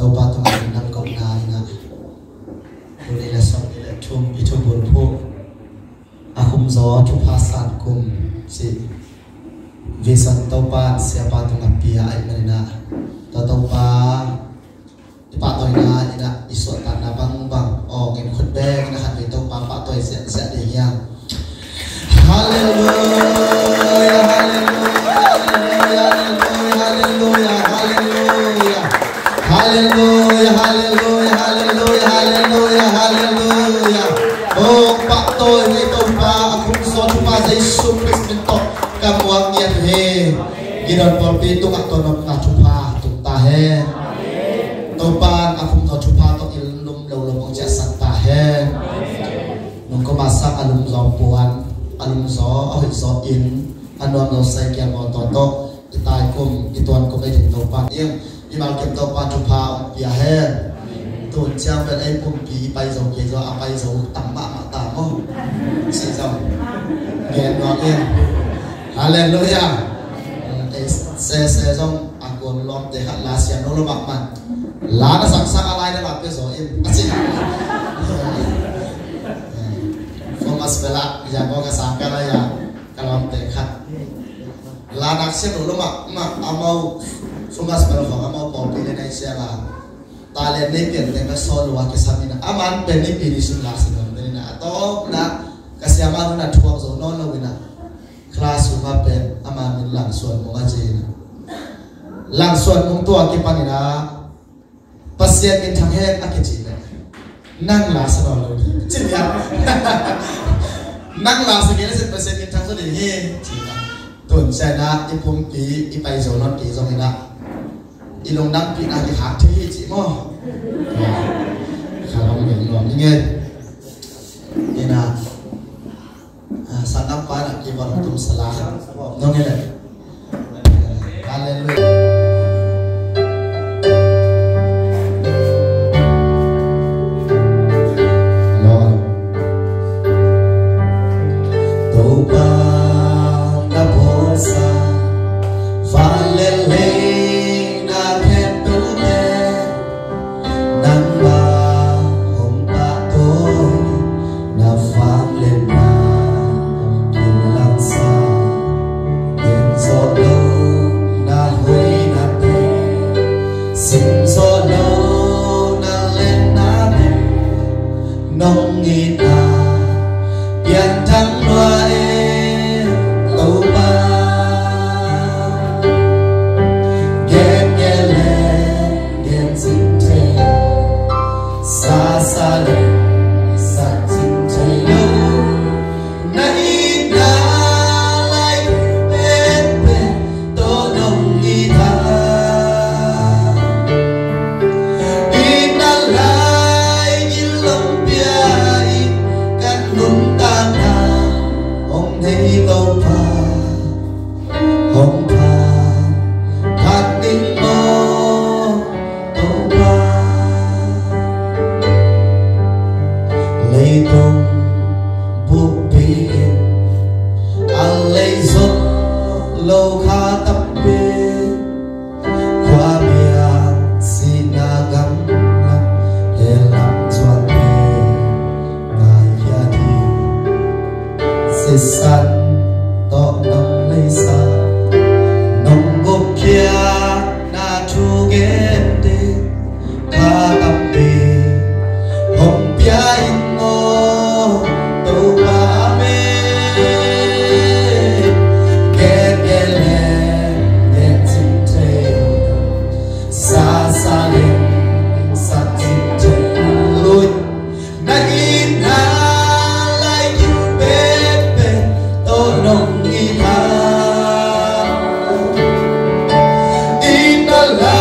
tàu ba tàu mình nằm cộng na ina đây là xong để chum itu buruk akum zo chum hasan kum si visan tàu ba siapa tu ngapia ai merina tàu ba pak toy na ina isot tanah bang oh ngin khut be ngin hat vi tàu ba pak toy sẽ để yang hallelujah hallelujah hallelujah hallelujah hallelujah hallelujah hallelujah hallelujah hallelujah oh pak toy với tàu ba akum zo chum ba Jesus Christ mentok kamuang yan he gidan polpi tu ngak tonom na chum ba tum ta he topan akum to chum ba to ilnum lo mong jasan ta he nung ko masak alum zo puan alum zo ahoy zo in anom lo sai kya mo to itai kum ituan kum ai thing topan yang imal kem topan chum ba on pia he tu chang ben ai kum pi pai zo ke zo a pai zo tam ma ta mo si zo nghe nó yên hallelujah se trong akon lom de hat la sia no lo bak man la na sak sak alai na bak pe zo in asin formas bela ya ko ka sak la ya kalom te khat la nak se no lo ma amau formas bela ko amau ko pe le nai sia la ta le ne pen te ka so lo wa ke samina aman pe ni pi ni sun la sin no na to na kasiama na thuak zo no lo wina kelas rumah pen amamin langsung mengajina langsung mungtua kipanina pasien in thanghen akijina nang la sanolo cinya nang la segala se pasien in thang so de he cina tun sana ipum pi ipai zo non pi zo ina ilong nang pi na ki hak thi chi mo khalong ni lo ni nge ina sanam para kibar tum salah nong ele haleluya lord toba na bosa valele na petune namba hompa toy na famlen nông nghi ta biển thăng loài tàu ba ghen nghe lên ghen dính thế xa xa lên xa dính thế lâu nãy đã lại bên bên tô nông nghi ta ít đã lại nhìn lòng thấy tàu pha hồng pha thắt đinh mô tàu pha lấy tung bút biển ăn lấy rốt lâu khá tập bên qua miệng xin na gắm lắm để làm choan bên ngài ya đi san to nong lấy sa nong gop kia na chu gen de ka tam pe hom pia in mo to ba me get le net te sa sa le sa te lui na in na nông nghi ta in la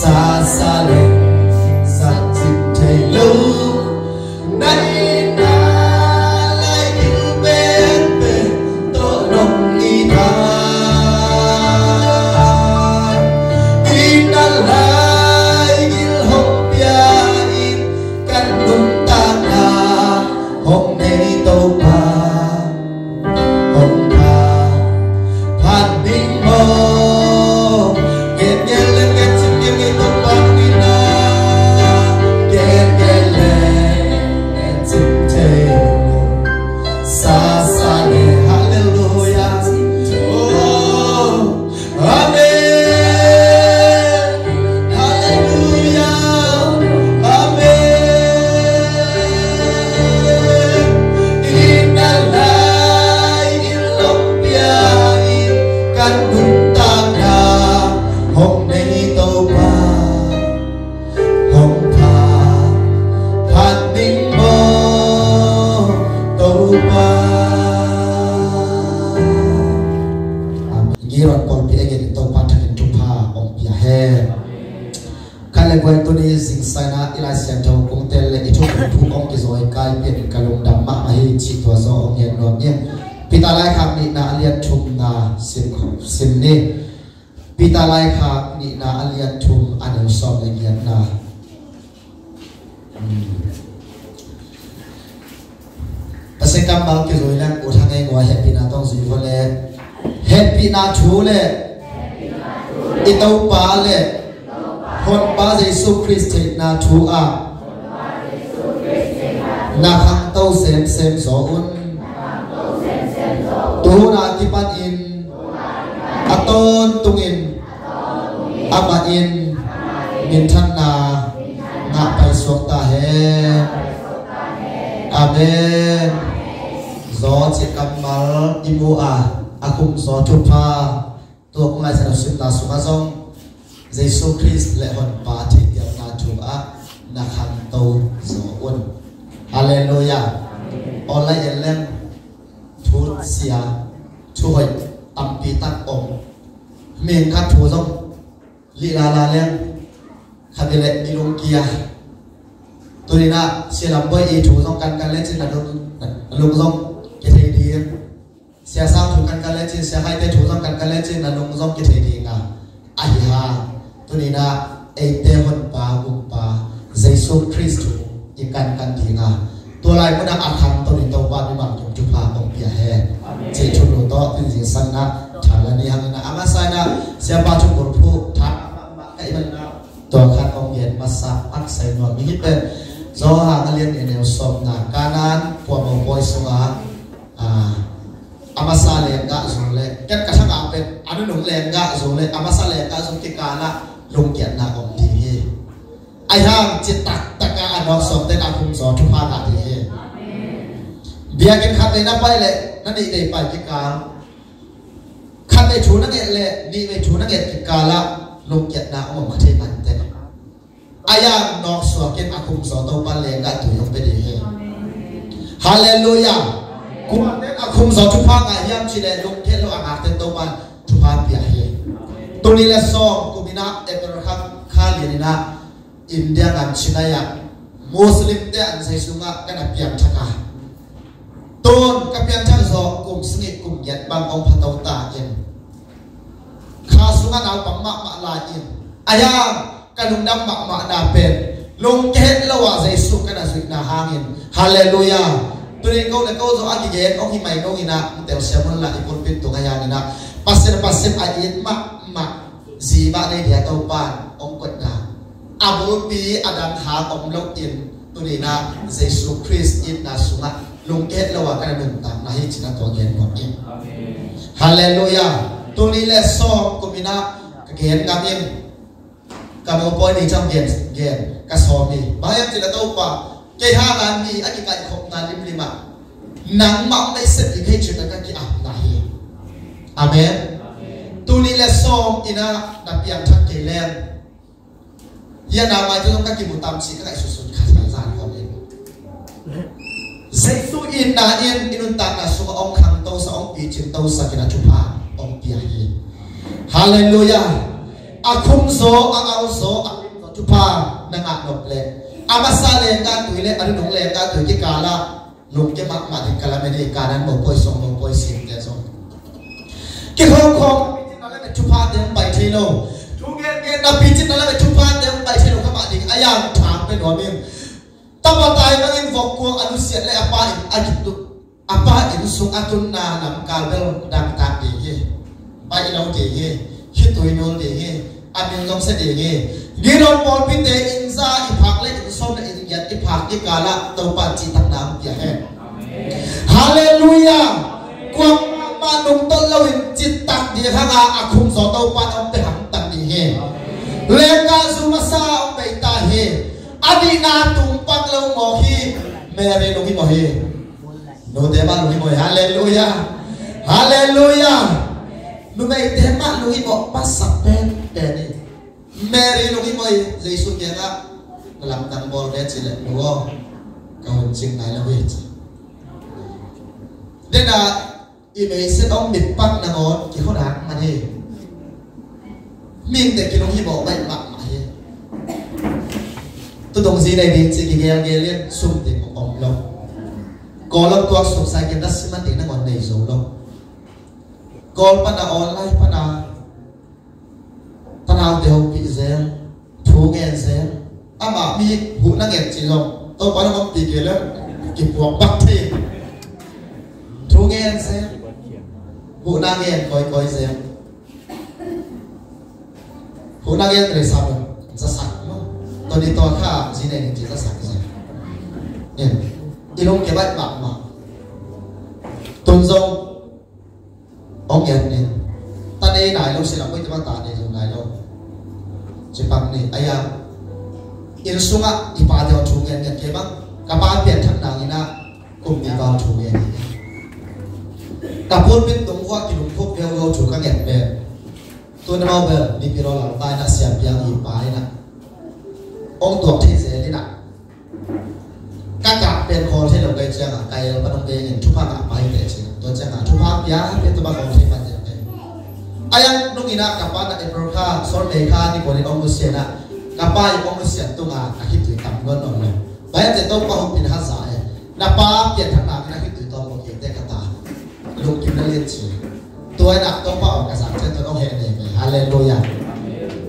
xa xa lên giặt dịch thầy lâu nay na lại như bên bên tổ nông y tha in na lại in hồng bia in căn đúng ta na hôm nay tàu pa hồng pa phan bình mô kết nhớ lên kết chim yêu cái tàu pa đi na kết lên kết chim thề xa xa lên hallelujah oh amen hallelujah amen in na lai in lòng bia in căn đúng ta na hôm nay tàu pa hồng pa phan bình mô tàu pa giron pol pi again tàu pa thakin tu pa ong pia he kale gwen tu ni sing sana ila sian tàu kong tel le itu thu ong ki zoi kai pin kalung dam ma hi chi to zo ong yen no nien pita lai kham ni na alian thum na sim ni pita lai kham ni na alian thum anel som le yan na pasai kambal ki zoi lan ko thangai ngwa happy na tong zui vole happy na thu le itau pa le hon ba Jesu Christ na thu a na khang tau sem zo un tu na ti pan in aton tungin ama in min than na na pai sok ta he amen zo chi kamal imu a akum zo thu pa to ko ngai sa sim na su ma zong Jesu Christ le hon pa thi ya na thu a na khang tau zo un hallelujah online elem thu sia thu hoi am pi tak om men kha thu zong li la la lem khadile ilung kia turina silam boy e thu zong kan le chin na lung zong ke thei di sia sa thu kan le chin sia hai te thu zong kan le chin na lung zong ke thei di nga ai ha turina e te hon pa gum pa Jesu Christ ikan di nga to lai ko na akham to ni to pa ni bang tu pa ong pia he che chu lo to tin jing san na thala ni hang na ama sai na sia pa chu kur phu tha kai ban na to khat ong yen masa ak sai no mi hit ben zo ha alien enel som na kanan po mo boy sunga ama sa le ga zo le ket ka thang a pe anu nung le ga zo le ama sa le ga zo ki kana lung kiat na ong ti he ai ham chit tak taka anok som ten akum zo thu pa ga ti he bia ken khat le na pai le na ni dei pai ki ka khat le thu na nge le ni ve thu na nge ki ka la lung kiat na ong ma the man te ayam nok so ken akum zo to pa le ga tu yong pe de he hallelujah kum ten akum zo thu pa ga yam chi le lung the lo anga ten to pa thu pa pia he to ni le so kumina e per kha le ni na India ngam chinaya Muslim te an sai sunga kana piam thaka ton ka piam thak zo kum singi kum yat bang ong phatau ta in kha sunga naw pam ma la in aya kanung dam ma da pen lung ket lawa Jesu kana suik na hangin hallelujah tuni ko le ko zo aki gen ong hi mai no ina tel semon la ikon pin to ngaya ina pasir a it ma zi ba nei dia tau pan ong kot na abul pi adam ha om lok in turina Jesu Christ in na sunga lung ket lawa kana nun tam na hi china to gen no in hallelujah tuni le so kumina gen ngamin kamo boy ni cham gen ka so mi bayam china to pa ke ha gan mi aki kai khop na lim lima nang ma mai set i ke china ka ki ap na hi amen tuni le so ina na piam thak ke len ya na mai tu ka ki mutam si ka su kha sa ko in Jesu in na in inun ta na su ong khang to sa ong pi chin to sa kina chu pa ong pi hi hallelujah akhum zo ao zo chupa nanga nople amasa le ka tuile adu nong le ka tu ki kala lung ke mak ma di kala me ni kanan mo poi song mo poi sim te so ki khom khom na le chupa de bai thilo tu ge na pi chin na le chupa de bai thilo ka ma di ayang thang pe no min tapa tai na in vok ko anu siat le apa in agitu apa in sung atun na nam kal bel dang ta de ye bai lo de ye hitoi no de ye amin long se de ye giron pol pin de in za i phak le in som na in yat i phak ki kala to pa chi tak nam pia he hallelujah kwang ma nung to lo in chit tak di khanga akhum zo to pa om te ham tak di he le ka su ma sa om be ta he adi na tung pak lo mo hi mere lo hi mo he no de ba lo hi mo hallelujah hallelujah nu me te ma lo hi mo pa sa pen pe ni Mary lúc ấy mới dây xuống kia đó làm tăng bò để chỉ lại đúng không? Câu chuyện này là gì? Nên là ý sẽ đóng miệt bắc là ngon chỉ có đáng mà đi. Mình để cái lúc ấy bỏ bệnh bạc mà đi. Tôi đồng gì này đi chỉ cái nghe liên xung thì một ống lâu. Có lúc tôi xuống sai cái đất xí mà tiếng nó còn đầy dấu lâu. Còn bắt đầu online bắt đầu tao đều bị dễ thú nghe dễ mà mi hụt năng nghe chỉ rồi tôi bảo nó bị cái lớp kịp buộc bắt thì thú nghe dễ hụt năng nghe coi dễ hụt năng nghe từ sao rồi rất sạch tôi đi to khá gì này chỉ rất sạch rồi nè đi đâu cái bát bạc mà tôn dâu ông nghe nè ta đây này lúc sẽ làm cái gì mà ta này dùng này đâu chỉ bằng này ai à in sung á thì ba điều chủ nghĩa nhận cái bằng cả ba biển thằng nào ina cùng đi vào chủ nghĩa cả bốn bên đông hoa thì đúng phúc theo vào chủ các nhận về tôi nói bao giờ đi biro làm tai đã xem biang gì bài nè ông tuột thế giới đi nè các cả bên kho thế đồng cái chuyện à cái bắt đầu về những chụp hàng bài để chuyện tôi chẳng hạn chụp hàng biang bên tôi bắt đầu thấy phần ayang nung ina kapan na eproka sol meka ni ko ni ong siena kapai ong sien tunga akit ti tam gon ong le bai te to pa hong pin ha sa e na pa pian thang na akit ti to mo ki te kata lu ki na len chi to na to pa ong ka sa chen to ong he ne hallelujah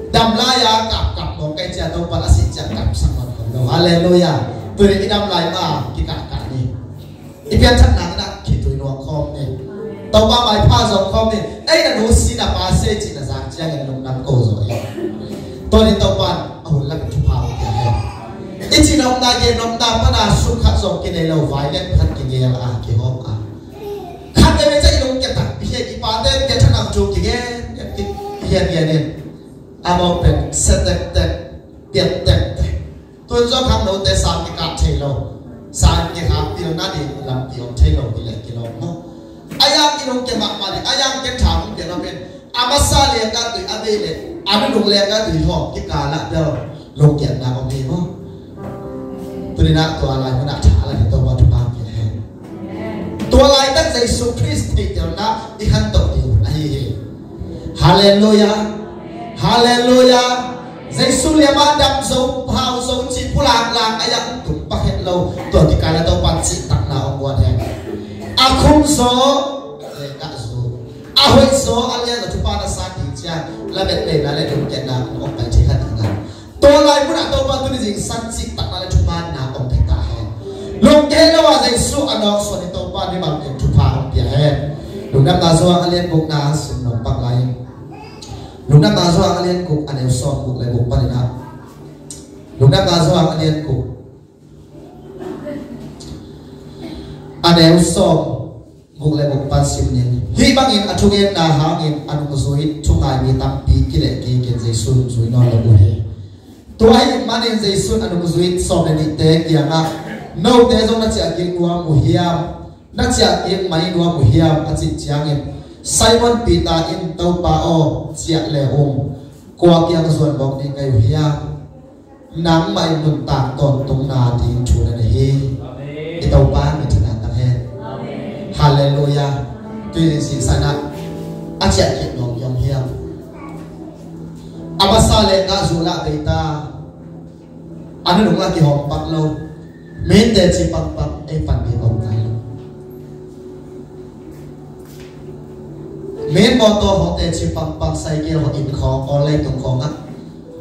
dam la ya kap mo kai cha to pa la si cha kap sang mon lo hallelujah tu ni dam lai ma ki ka ka ni i pian thang na ki tu no khom ne tàu ba bài pha dòng không thì đây là đồ xí là ba xe chỉ là dạng chiang cái nông năm cổ rồi tôi đi tàu ban ông là cái chụp hàng cái này ít chỉ nông ta bắt đầu xuống khát dòng cái này lâu vài lên khát cái nghe là cái hôm khát cái này chạy nông cái thằng bây giờ cái ba tên cái thằng nào chụp cái nghe này amo pen set tiệt tôi do khám đầu tới sáng cái cát thấy lâu sáng cái khám tiêu na đi làm tiêu thấy lâu cái này cái lâu ayang kinong ke makmali ayang ke thang ke no ben amasa le ka tu abele adu dong le ka tu ho ki kala do lo ke na ko mi mo turina to ala na cha ala to wa tu pa ke he to lai ta Jesus Christ ti te na i han to ti ai hallelujah hallelujah Jesus le ma dam so phao so chi pulang ayang tu pa het lo to ti kala to pa chi tak na ong wa he akhum so ka so ahoi so alia na chupa na sa ti cha la bet le na le dum ken na ong pai thi hat na to lai puna to pa tu ni jing san chi tak na le chupa na ong pai ta he long ke lo wa jai su anong so ni to pa ni bang en chupa ong pia he lung nam ta so alien buk na sin no pak lai lung nam ta so alien ku aneu so buk le buk pa ni na lung nam ta so alien ku aneu som buk le buk pan sim ni hi bangin athungen na hangin anu zoi thungai mi tam pi kile ki ken Jesus zui no lo he to ai manin Jesus anu zui som ni te kianga no te zo na cha ki nuwa mu hiam na cha ki mai nuwa mu hiam a chi chiang em Simon Peter in to pa o chia le hom kwa kyang zon bok ni ngai hiam nang mai mun ta ton tung na ti chu na he i to pa mi hallelujah tuy nhiên xin sana ác chạy kiện lòng yom hiam sale nga zula beita anu nung lagi hom pak lo min de chi pak pak pan bi bom kai lo min moto hote chi pak pak sai ge ho in khong ole tung khong a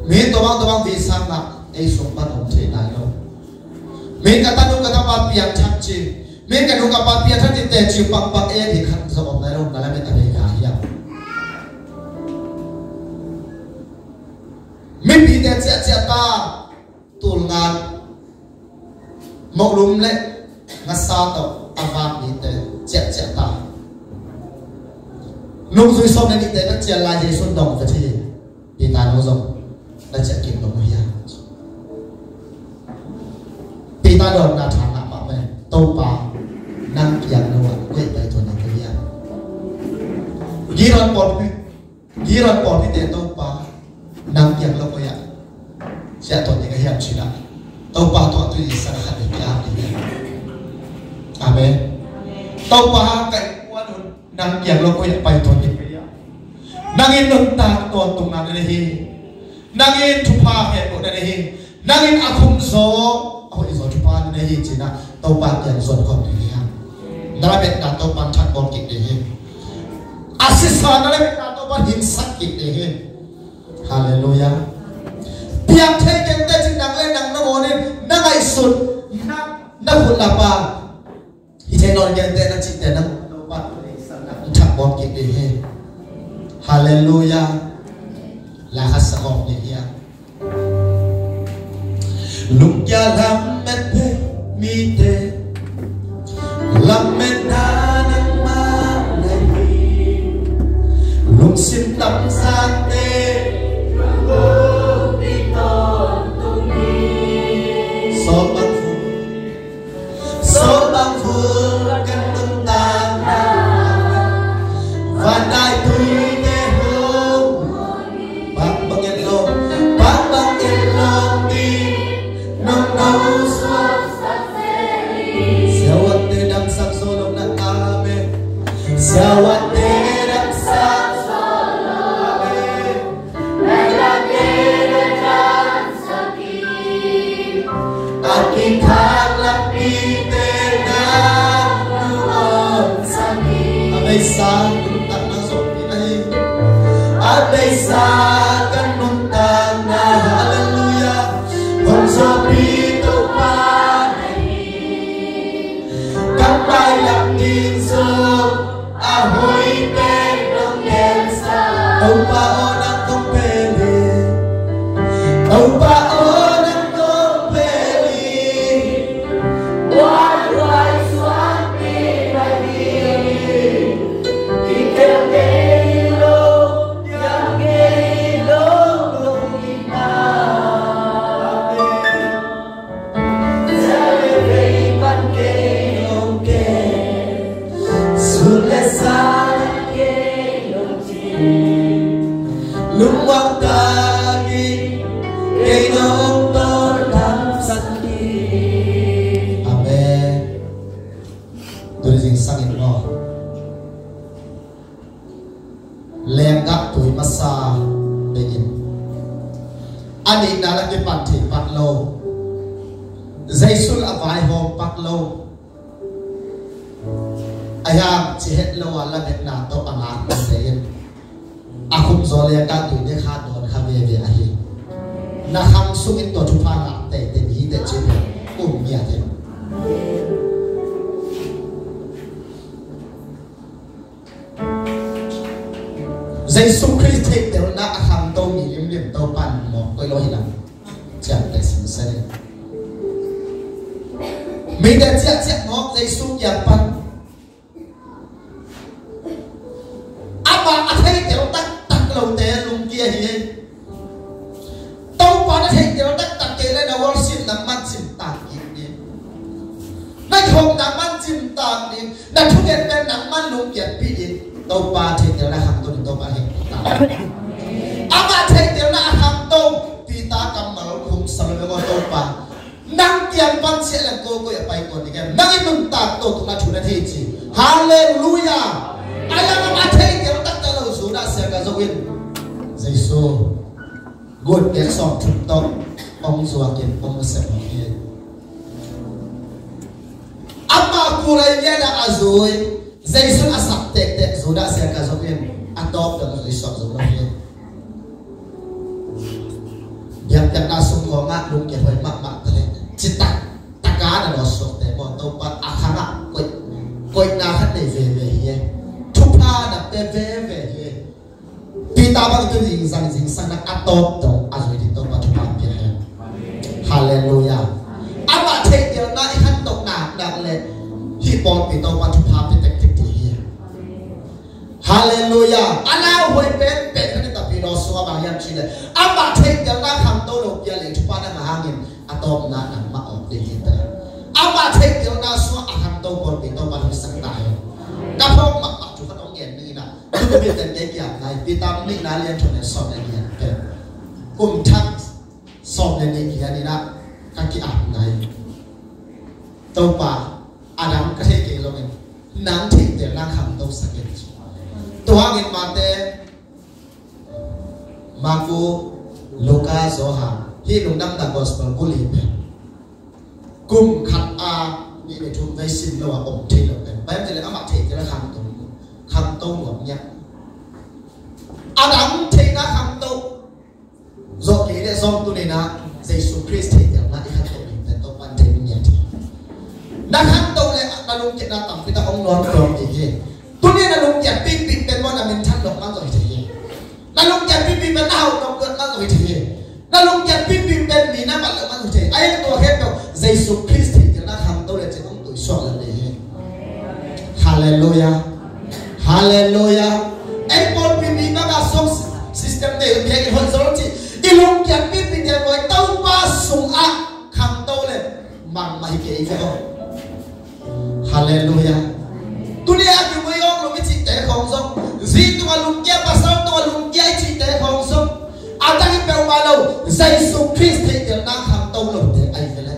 min to bang vi sang na sum pan om the nai lo min ka tanu ka ta pa piang chak chi min ka nu ka pa piang thati te chi pak pak hi khat zo om nai lo na la me ta be ka ya min bi de cha ta tul ngan mok lum le ngasa to avak ni te cha ta nung zui som na ni te na chia la je sun dong fa thi bi ta no zong na cha kim dong ya bi ta dong na thang na pa me to pa nang yang no we pai to na ke ya giron por ni te to pa nang yang lo ko ya sẽ toàn những cái hiệp chỉ là tàu ba toàn tôi sẽ là hạt để làm gì amen tàu ba cái quan năng yang lo ko ya pai toàn những cái năng in nông ta toàn tung năng đây hi năng in chụp pa hệ bộ đây hi năng in akhum zo hồi zo chụp pa đây hi chỉ là tàu ba yang zon còn đây ha nãy bên ta tàu ba chặt còn kịp đây hi asisa nãy bên ta tàu ba hin sắc kịp đây hi hallelujah piang thei ken te ching nang le nang no ne na ngai sut na phun la pa hi thei non ken te na ching te nang no pa na thak bon ki de he hallelujah la has hom ni ya luk ya lam met pe mi te lam met na nang ma lai luk sim tam san te số băng phương căn tung tàn và đại tùy để hôn băng băng yên lông đi nông nâu xeo ăn tê đăng sắc số đông nặng amen xeo ăn tê đăng sắc số đông amen là tê đăng sắc aki thang lap đi sa kunta na sopi ay aday sa kanunta na hallelujah kung sopi to pa kapay lang din so ahoy perong yensa tau paon ang kumpeli tau paon ang kumpeli why swati luwag daging kay doktor ng sakit. Amen. Tuloy sing sakit mo. Lengak tuloy masa begin. Ani nalagi pati paklo. Zaisul avay ho paklo. Ayam cihet lo wala nek nato anak sayin. Akum zole ka tu de kha don kha ve ve ahi na kham sungin to chu pha na te te ni de che mia te Jesus Christ te te na kham to mi lim lim to pan mo koi lo hi lam cham te sim se mi de chia mo Jesus ya pan apa athai te lâu té lung kia hi tàu pa na thei tiêu đắc tắc kê lên là worship nằm man chim tàn kịp đi na không nằm man chim tàn đi na thu hiện bên nằm man lung kiệt bị đi tàu pa thei tiêu na hàng tu tàu pa hiện tàn ama thei tiêu na hàng tu pi ta cầm mal khung sầm với con tàu pa năng kian pan sẽ là cô ya pai con đi kem năng im tàn tu tu na thu na thei chi hallelujah ayam ama thei tiêu đắc ta lâu số na sẽ cả dấu in Jesus gột cái sọt thùng tông ông rùa kiện ông sẽ bỏ kia amma kurai ya da azoi zai sun asap tek tek zo da sia ka zo ken atop da zo sọt zo kia yang na sung ko nga lung ke hoi mak mak tale cita taka da lo sọt te mo to pa akhana koi na khat nei ve ye thupa da pe ve ye pita ba tu jing sang na atop to azoi di to pa thupa pe hallelujah ama take your na ikhan tok na dak le hi pon pi to pa thupa pe tek tek ti ye hallelujah ana hoi pe kan ta pi no so ba yan chi le ama take your na kham to lo pia le thupa na hangin atom na ma op de ye ta ama take your na so akham to pon pi to pa thu sang ta ka phok ma chu ka ong yen ni na tu bi ten ke kya nai pi tam ni na lian thon ne so ne yan pe kum thak som ne ni kya ni na kaki ap nai tau pa adam ka the ke lo men nang thik te na kham to saket to hangin ma te Marko Luka Zoha hi lung dam da gospel kuli pe kum khat a ni ne thum vai sim lo wa om the lo ben ba le ama the ke la kham to mo nya adam the na kham to zo ke le som tu ne na Jesus Christ the na i khat to ni to pan the ni nya na kham to le na lung ke na tam pi ta ong non to ke he tu ni na lung ke pin pin ben mo na min than lo ma zo the na lung ke pin pin ben hau to ke ma zo the na lung ke pin pin ben mi na ma lo ma zo the ai to he to Jesus Christ the na kham to le che ong tu so la le hallelujah hallelujah ai pon pin mi ba ga som system de ke ke hon zo chi ilung ke pin pin de moi tau pa sung a kham to le mang mai ke fe o hallelujah dunia ki moi ong lo mi chi te khong so zi tu lung ke pa sa tu lung ke chi te khong so ata ki pe ma lo Jesus Christ te na kham to lo te ai fe le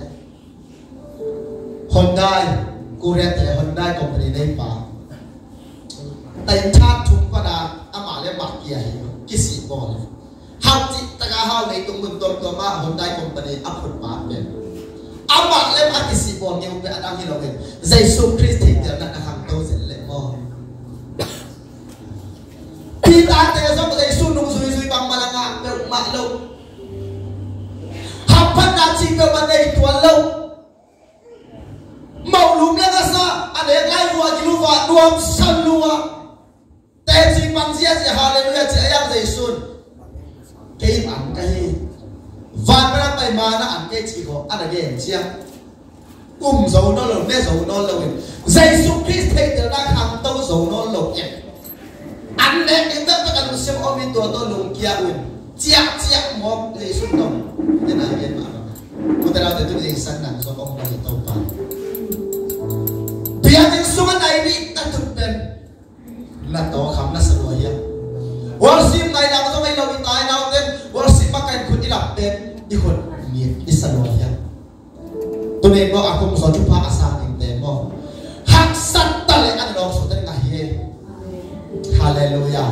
Hyundai ku re te Hyundai company nei pa tai chat thum pa da ama le ma ki ai ki si bo le hak chi ta ga ha nei tung mun tor to ma Hyundai company aput pa pe ama le ma ki si bo nge pe adang hi lo ke Jesus Christ te na kham to se le mo pi ta te so ko Jesus nung sui bang ma nga pe ma lo hap pa na chi pe ma nei to lo mau lum le ga sa ane lai wa ki lu wa duam san lu wa te chi pan sia si hallelujah chi ayam Jesus ke an ka hi van ra pai ma na an ke chi ko ana ge chia zo no lo ne zo no lo Jesus Christ te na kham to zo no lo ke an ne ke ta pa kan sim o mi to lung kia un chia mo Jesus no ne na yen ma ko ta ra te tu ni san nan so ong ba ni to pa biatin sunga nai ni ta tu ben na to kham na sa lo ya worship nai la so mai lo bi tai na ten worship pa kai khut ilap ten i khut ni i sa lo ya tu ne mo akum so chu pa asa ni te mo hak sat ta le an lo so ten ngai he hallelujah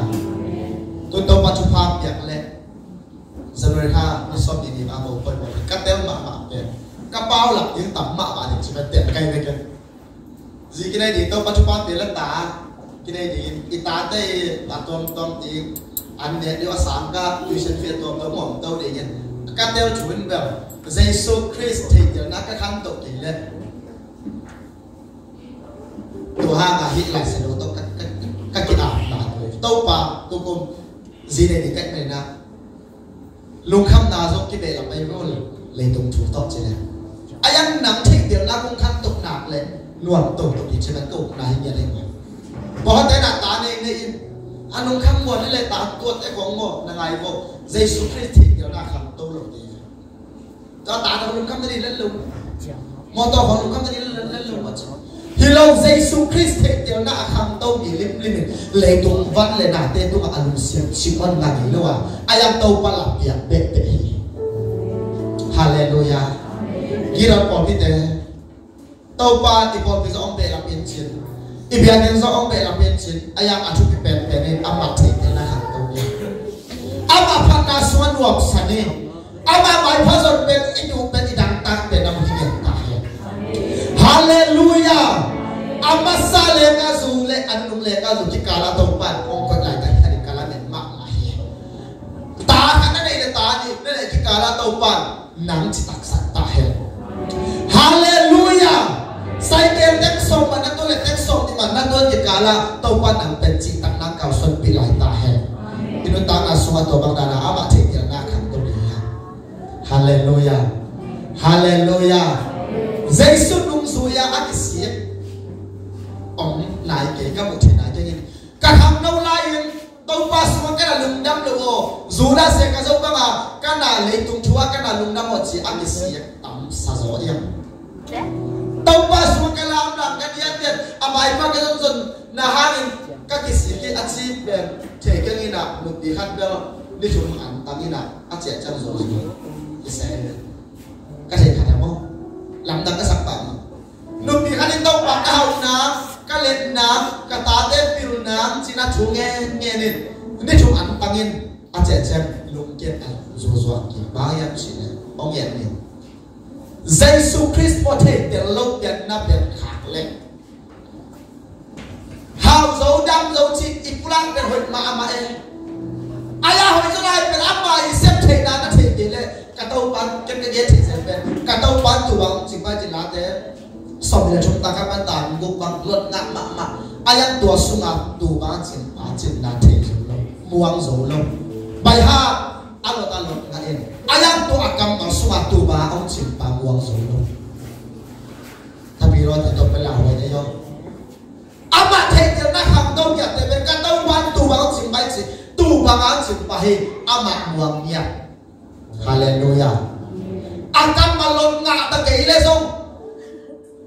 tu to pa chu pa pya le zanoi ha ni so ni ma mo ko ka tel ma pe ka pau la yung tam ma ba ni chi ma te kai ve ke gì cái này thì tôi bắt chước bắt tiền lên ta cái này thì ita đây là tom thì anh này đi vào sáng cả tuition fee tom mỏng tôi để nhận các theo chuẩn vào Jesus Christ thì giờ nó các khăn tục thì lên tôi ha cả hít lại sẽ đâu tôi các cái nào là tôi pa tôi cùng gì này thì cách này na lúc khăm nào giống cái bề là bay rồi lấy đồng chủ tốt chứ này anh nắm thích điều nào cũng khăn tục nạp lên luôn tổ thì chỉ là tổ này như thế này bỏ tới là ta này này anh không khăm muốn lấy ta tuột cáiของmột là ngày vô Jesus Christ thì điều là khăm tổ rồi thì cho ta đâu không khăm cái gì lên luôn một tổ không khăm cái gì lên luôn mà thì lâu Jesus Christ thì điều là khăm tổ bị lim lấy tung văn lấy nạt tên tung anh xem chim con là gì luôn à ai ăn tổ pa làm việc bể hallelujah ghi ra bỏ đi thế tàu pa thì còn bây giờ ông bè làm biên chiến, bây giờ ông bè làm biên chiến, ai ăn ăn chụp bè nên ăn mặt thì thế là hàng tàu bè, ăn mặt phát na xuân ruột sani ama mai phá rồi bên ít đủ bên ít đằng tăng bên năm hiền ta hallelujah ama sale nga zu le anum le nga zu kikala tong pan ong ko lai tai hari kala men mak la hi ta kana nei le ta ni ne kikala tong pan nang chi tak sa ta he hallelujah sai kem tek som man to le tek som ti man na to kikala tong pan nang pen chi tak nang kau son pi lai ta he inu ta nga sunga to bang dana ama the ti na khan to ni ha hallelujah hallelujah Jesus nung suya akisi ông lại kể các một chuyện này cho nên các hàng lâu lai đâu pas semua cái là lùng đâm đồ dù đã sẽ cái dấu các mà cái nào lấy tung chúa cái nào lùng đâm một chỉ ăn cái gì tắm sa gió đi đâu pas semua cái làm cái gì tiền à bài mà cái dòng dần là hai các cái gì cái ăn gì bên thể cái gì nào một tí khác đâu đi chung ăn tắm như nào ăn chè chân rồi cái xe cái gì khác không làm tăng cái sản phẩm nụ bị khăn đâu bằng cái hậu nám cái lên nám cái tá tép piu nám chỉ là chú nghe nên đi chú ăn tăng in ăn chè chè lùng kiệt ăn rồi kì bao nhiêu chuyện này ông nghe này Jesus Christ có thể tiền lâu tiền na tiền khác lên hào dấu đam dấu chỉ ít lăng tiền hồi mà em ai à hồi cho này tiền áp mà xem thể nào nó thể gì lên cả tàu bán cái ghế thể xem bên cả tàu bán tủ bằng chỉ phải chỉ lá thế sau này chúng ta các bạn tạm gục bằng luật ngã mà ayat tua sunga tu ba chin na the lo muang zo lo bai ha alo ta lo nga en ayat tu akam bằng sunga tu ba ông chin pa muang zo lo tapi ro ta to pela ho ne yo ama the je na kham dong ya te ben ka tau ban tu ba ông chin bai chi tu ba ang chin pa he ama muang nya hallelujah akam malon nga ta ke le song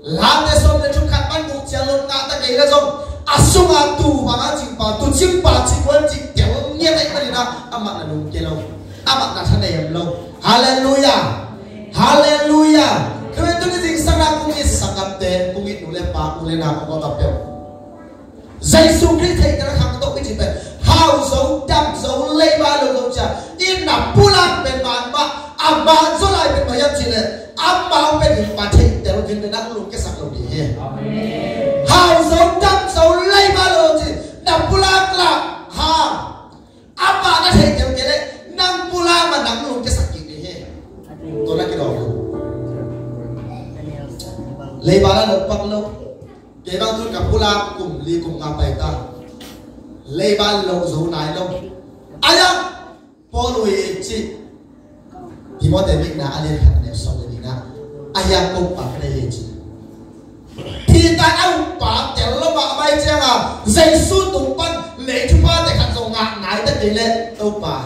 làm để xong để chúng khát ban buộc chia luôn ngã ta cái là xong asung atu bằng chim pa tu chim pa chim quân chim kéo nghe đấy mà đi nào amak là đúng kia lâu amak là thân này em lâu hallelujah hallelujah cái bên tôi cái gì sang ra cũng như sang gặp tên cũng như đủ lên pa cũng lên nào cũng có gặp được Jesus Christ thấy cái khám tôi cái gì vậy hào dấu đâm dấu lấy ba lô dấu chả in nằm pulang bên bàn ba aman số lại bên bayam chỉ là amang bên hình bàn thịt để nó viên để năng luôn cái sạc lồng đi hào dấu đâm dấu lấy ba lô chỉ nằm pulang là ha amang nó thấy kiểu cái đấy năng pulang mà năng luôn cái sạc gì đi tôi là cái đó lấy ba là được bằng lâu cái bang tôi gặp pulang cùng ly cùng ngap bài ta lấy ba lâu dấu này lâu ai à Paul chị thì mọi người na alien khát này xong rồi na ayah cũng bằng cái này chị thì ta ông bảo tiền lo mà bay chăng à dây suốt tung pan lấy chúng ta để khát dầu ngạc ngái tất nhiên lên đâu bà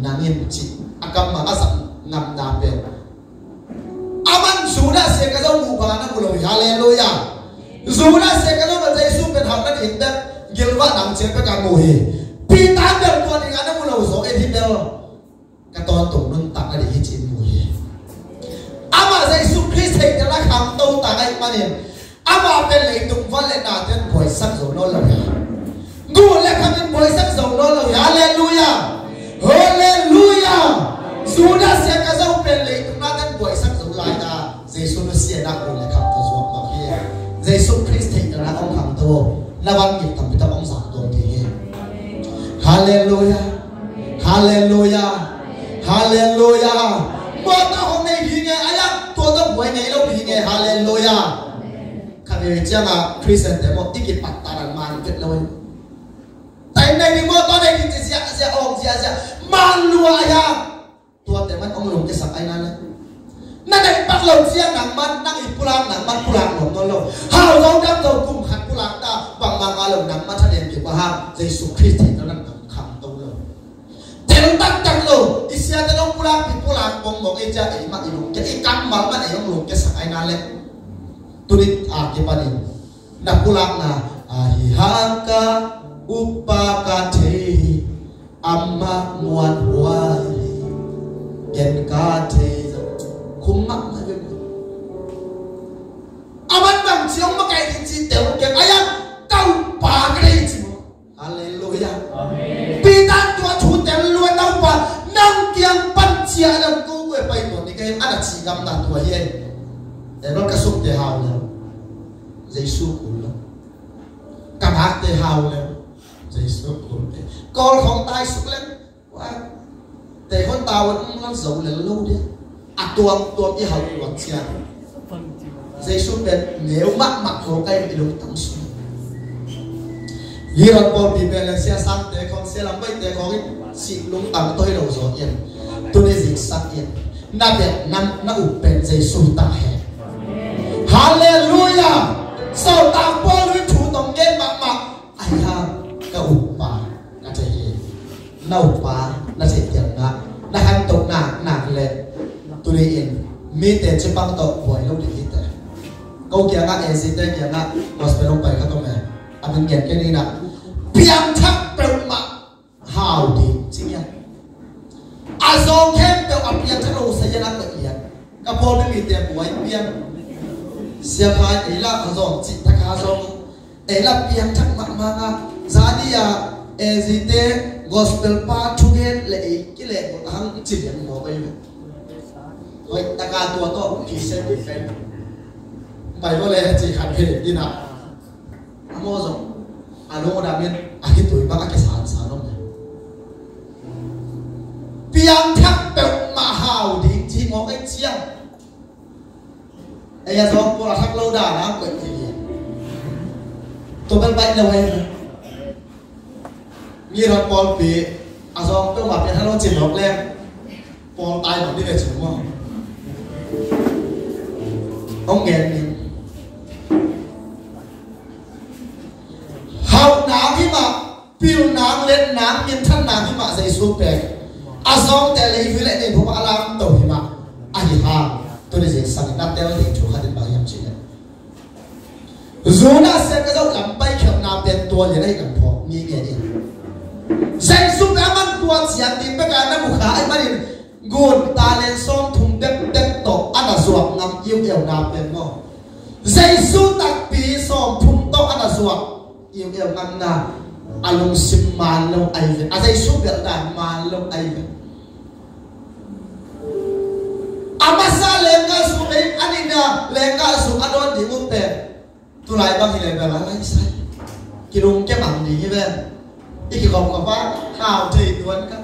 nang yên chị akam mà asam ngam na bel aman sudah saya kata ngủ bà nó ngủ hallelujah sudah saya kata mà dây suốt bên học nó hiện đất gilwa nằm trên cái càng ngủ hi pi tan bel tuan dengan nó ngủ rồi ấy thì bel katon tung nun tak ada hijin mui. Ama Jesus Christ hay telah kham tau tak ay manin. Ama pelai tung vale na ten boy sak zo no lo ya. Ngu le khamin boy sak zo no lo ya. Hallelujah. Hallelujah. Sudah sia ka zo pelai tung na ten boy sak zo lai da. Jesus no sia na ko le kham to zo ma hi. Jesus Christ hay telah ong kham to. Nawang git tam bitam ong sa to ti. Hallelujah. Hallelujah. Hallelujah. Một ta hôm nay đi nghe ai á, tôi đã buổi ngày lâu đi nghe hallelujah. Các vị cha mà Christian để một tí kịp bắt ta làm màn kết lâu. Tại này đi một tối nay đi sẽ ông sẽ màn lùa ya. Tôi để mất ông lùng cái sập ai nè. Nãy đây bắt lâu chia nặng man nặng ít pulang lùng nó lâu. Hào dấu đam dấu cùng hạt pulang ta bằng mang alum nặng man thanh niên kịp qua ham. Jesus Christ nó nặng khăm tâu lâu. Tên tăng tăng lâu. Isia tên ông pulang thì pulang bong bong eja ấy mà ilung cái ikan mal man ấy ông lùng cái sập ai nè. Tulit cái panin. Na pulang na ahihaka upakate amma muan huai gen kate khung mắc mà vậy. Aman bang siang makai di teu gen ayam kau pa cái gì? Hallelujah. Amen. Pitan tua chu teu luan tau pa nang anh chỉ ngắm là tuổi hiền để nó cái sụp để hào nữa Giêsu cũng lắm cả bác để hào nữa Giêsu cũng đấy con không tai sụp lên để con tàu nó giấu lên lâu đi tuồng đi hào tuồng chia Giêsu bên nếu mặc của cây bị lúng tắm xuống Hiền con bị bên là xe sang để con xe làm vậy để con cái xịt lúng tắm tôi đầu gió yên tôi đi dịch sắc yên na biệt na ủ bên Giêsu ta hè Hallelujah sau ta qua lối chủ tổng gen mặc ai ha ka ủ bà na thế na ủ bà na thế tiền na hành tục nạc lên tôi đi yên mi tiền chỉ bằng tàu buổi lâu để hít câu kia ngã gì thế kia ngã gospel ông bảy các ông này anh nghe cái này nè biang thắc bèo mà hào đi chính nhá azong khem bèo áp biang thắc lâu say na tự nhiên các con mới bị tiền buổi biang xe khai ấy là azong chỉ thắc azong ấy là biang thắc mà giá đi gì thế gospel pa thu gen lệ cái lệ một hàng chỉ điểm một cái rồi ta cả tua to cũng chỉ xem cái phim bài có lẽ chỉ khăn về đi nào mua rồi alo đã biết cái tuổi bác cái sản không nhỉ biang thắc bèo mà hào đi chỉ một cái chiang ấy là do cô là thắc lâu đà đã quậy gì tôi bên bánh đâu em như là Paul bị do tôi mặc cái thằng nó chỉ học lên Paul tay nó đi về trường không ông nghe mình hào nám khi mà piu nám lên nám miên thân nám khi mà dây xuống bè azong tè lấy với lại nàyผมalam tàu khi mà ai ha tôi đi dạy sang nát tèo thì chú khát đến bao nhiêu chuyện dù na sẽ cái dấu làm bay khẩn nam tiền tua liền đây cần phò nghi nghe đi dạy xuống đã mang tua chiang đi bây giờ nó buộc khai mà đi gồn ta lên xong thùng đất tổ ăn là ruộng ngắm yêu yêu nam tiền ngô dạy xuống đặc biệt xong thùng tổ ăn là ruộng yêu yêu ngắm na alung sim man long ai về dạy xuống việc đàn man long ai về amasa lenga xuống đấy anh đi na lenga xuống anh đón đi ngút tiền tôi lại bao nhiêu lần về lại sai cái đúng cái bằng gì như vậy cái không có ba hào thì luôn các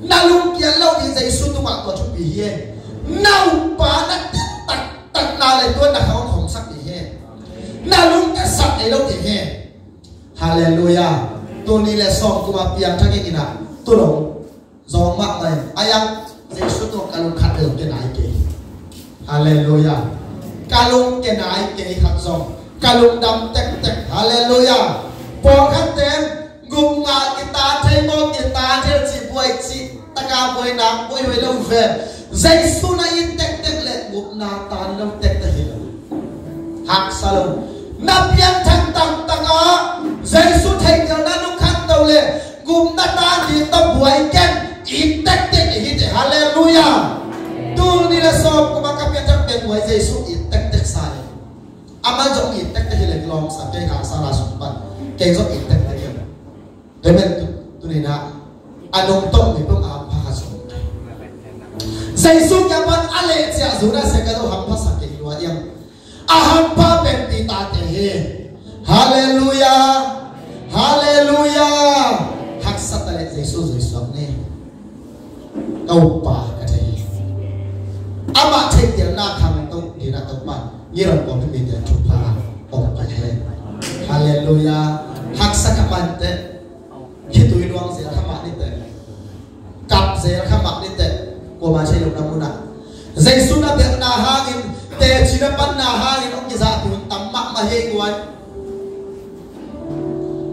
na lung kia lâu thì dây xuống tôi mặc có chút bị hiền nào bà đã tắc nào lại tôi đã không sắc bị hiền na lung cái sắc này lâu thì hiền hallelujah tôi đi là xong tôi mà piang thắc cái gì nào tôi懂gió mặc này ai ăn dây xuống tôi cả lung khát được cái này kì hallelujah cả lung cái này kì khát gió cả lung đâm tẹt hallelujah bỏ khát tên ngùng ngã cái ta thấy mong cái ta thấy chỉ buổi chỉ ta cả buổi nắng buổi lâu về dây số này in tẹt lệ ngục na tan lâu tẹt hiểu hạc sa lâu na biang thằng tăng á dây số thành giờ na lúc khát đầu lệ ngục na tan thì ta buổi ken in tẹt hít hallelujah tu đi là xong của các biang thằng bên buổi dây số in tẹt sai ama giống in tẹt hiểu lòng sa cái hạc sa là sụp bắn cái giống in tẹt để mình tu này na anh ông tốt thì cũng áp phá xuống xây xuống cái bạn anh lệ chỉ dù là sẽ cái đó ham phá sắc cái điều gì ham phá bên bị ta thế hallelujah hallelujah hak sát lại Giêsu rồi sống nè câu ba cái thế ama thấy tiếng na khang tông thì na tông bạn như là còn cái mình để chụp phá ông cái thế hallelujah hak sát các bạn thế khi tôi đoán sẽ khám mặn đi tệ cặp sẽ khám mặn đi tệ của mà chơi lục năm môn nào dây xuống đã biết na hangin tệ chỉ đã bắt na hangin ông kia ra tụi tắm mặn mà hay của anh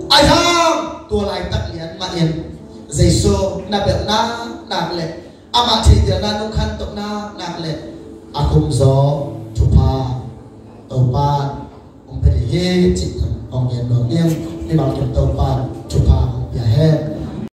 ai ham tua lại tắt liền mà yên dây số na biết na nạc lệ ama chỉ tiền na nung khăn tụng na nạc lệ akum gió chụp ha tàu ba ông phải để he chỉ ông yên nói nghiêm đi bảo kiểm tàu ba chụp ha ya he